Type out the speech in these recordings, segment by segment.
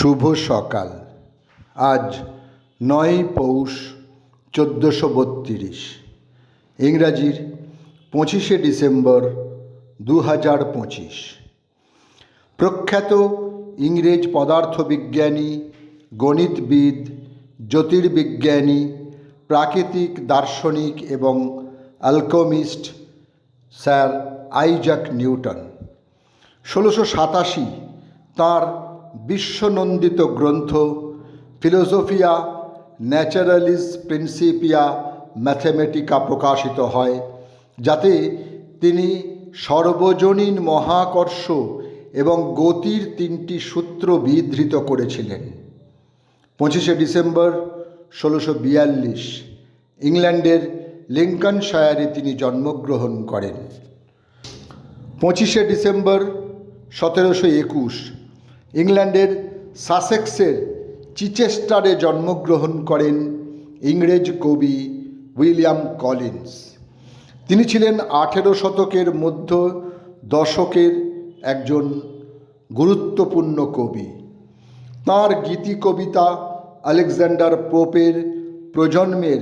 শুভ সকাল। আজ 9 পৌষ 1432, ইংরাজির 25শে ডিসেম্বর 2025। প্রখ্যাত ইংরেজ পদার্থবিজ্ঞানী, গণিতবিদ, জ্যোতির্বিজ্ঞানী, প্রাকৃতিক দার্শনিক এবং অ্যালকেমিস্ট স্যার আইজাক নিউটন 1687 তাঁর বিশ্বনন্দিত গ্রন্থ ফিলোসোফিয়া ন্যাচারালিস প্রিন্সিপিয়া ম্যাথমেটিকা প্রকাশিত হয়, যাতে তিনি সর্বজনীন মহাকর্ষ এবং গতির 3টি সূত্র বিধৃত করেছিলেন। 25শে ডিসেম্বর 1642 ইংল্যান্ডের লিঙ্কনশায়ারে তিনি জন্মগ্রহণ করেন। 25শে ডিসেম্বর 1721 ইংল্যান্ডের সাসেক্সের চিচেস্টারে জন্মগ্রহণ করেন ইংরেজ কবি উইলিয়াম কলিন্স। তিনি ছিলেন 18 শতকের মধ্য দশকের একজন গুরুত্বপূর্ণ কবি। তাঁর গীতি কবিতা আলেকজান্ডার পোপের প্রজন্মের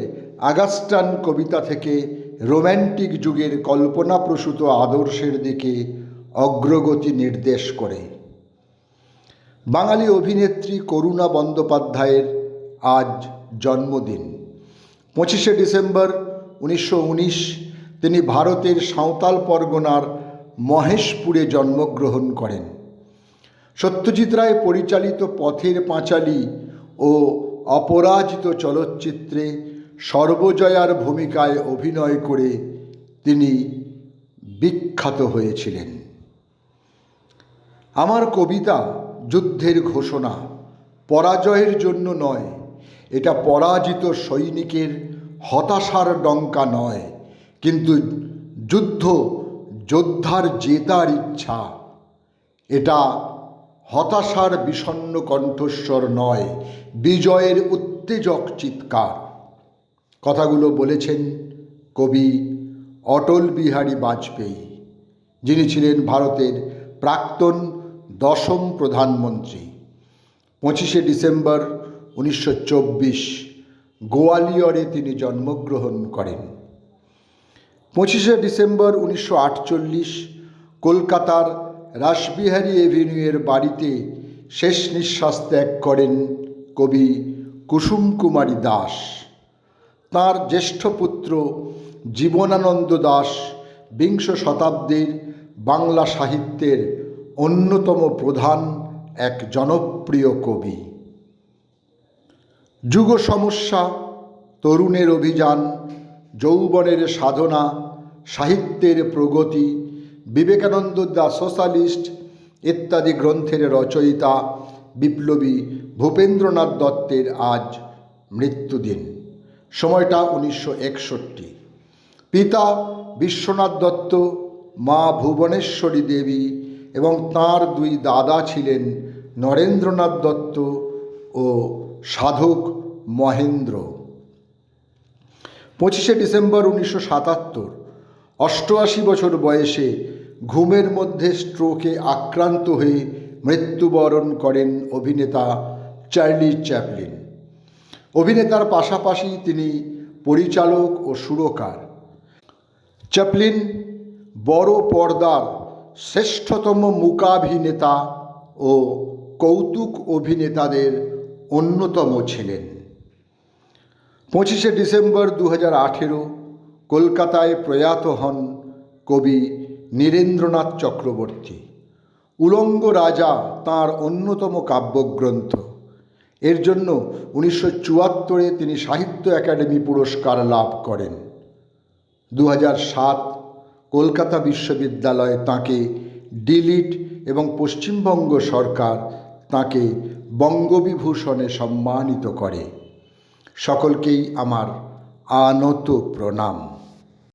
আগাস্টান কবিতা থেকে রোম্যান্টিক যুগের কল্পনাপ্রসূত আদর্শের দিকে অগ্রগতি নির্দেশ করে। বাঙালি অভিনেত্রী করুণা বন্দ্যোপাধ্যায়ের আজ জন্মদিন। 25শে ডিসেম্বর 1919 তিনি ভারতের সাঁওতাল পরগনার মহেশপুরে জন্মগ্রহণ করেন। সত্যজিৎ রায় পরিচালিত পথের পাঁচালী ও অপরাজিত চলচ্চিত্রে সর্বজয়ার ভূমিকায় অভিনয় করে তিনি বিখ্যাত হয়েছিলেন। আমার কবিতা যুদ্ধের ঘোষণা, পরাজয়ের জন্য নয়। এটা পরাজিত সৈনিকের হতাশার ডঙ্কা নয়, কিন্তু যুদ্ধ যোদ্ধার জেতার ইচ্ছা। এটা হতাশার বিষণ্ণ কণ্ঠস্বর নয়, বিজয়ের উত্তেজক চিৎকার। কথাগুলো বলেছেন কবি অটল বিহারী বাজপেয়ী, যিনি ছিলেন ভারতের প্রাক্তন 10ম প্রধানমন্ত্রী। 25শে ডিসেম্বর 1924 গোয়ালিয়রে তিনি জন্মগ্রহণ করেন। 25শে ডিসেম্বর 1948 কলকাতার রাসবিহারী এভিনিউয়ের বাড়িতে শেষ নিঃশ্বাস ত্যাগ করেন কবি কুসুম কুমারী দাস। তাঁর জ্যেষ্ঠ পুত্র জীবনানন্দ দাস বিংশ শতাব্দীর বাংলা সাহিত্যের অন্যতম প্রধান এক জনপ্রিয় কবি। যুগ সমস্যা, তরুণের অভিযান, যৌবনের সাধনা, সাহিত্যের প্রগতি, বিবেকানন্দ দ্য সোশ্যালিস্ট ইত্যাদি গ্রন্থের রচয়িতা বিপ্লবী ভূপেন্দ্রনাথ দত্তের আজ মৃত্যুদিন। সময়টা 1961। পিতা বিশ্বনাথ দত্ত, মা ভুবনেশ্বরী দেবী এবং তাঁর 2 দাদা ছিলেন নরেন্দ্রনাথ দত্ত ও সাধক মহেন্দ্র। 25শে ডিসেম্বর 1977 88 বছর বয়সে ঘুমের মধ্যে স্ট্রোকে আক্রান্ত হয়ে মৃত্যুবরণ করেন অভিনেতা চার্লি চ্যাপলিন। অভিনেতার পাশাপাশি তিনি পরিচালক ও সুরকার। চ্যাপলিন বড় পর্দার শ্রেষ্ঠতম মূকাভিনেতা ও কৌতুক অভিনেতাদের অন্যতম ছিলেন। 25শে ডিসেম্বর 2018 কলকাতায় প্রয়াত হন কবি নীরেন্দ্রনাথ চক্রবর্তী। উলঙ্গ রাজা তাঁর অন্যতম কাব্যগ্রন্থ। এর জন্য 1974 তিনি সাহিত্য একাডেমি পুরস্কার লাভ করেন। 2007 কলকাতা বিশ্ববিদ্যালয় তাঁকে ডিলিট এবং পশ্চিমবঙ্গ সরকার তাঁকে বঙ্গবিভূষণে সম্মানিত করে। সকলকেই আমার আনত প্রণাম।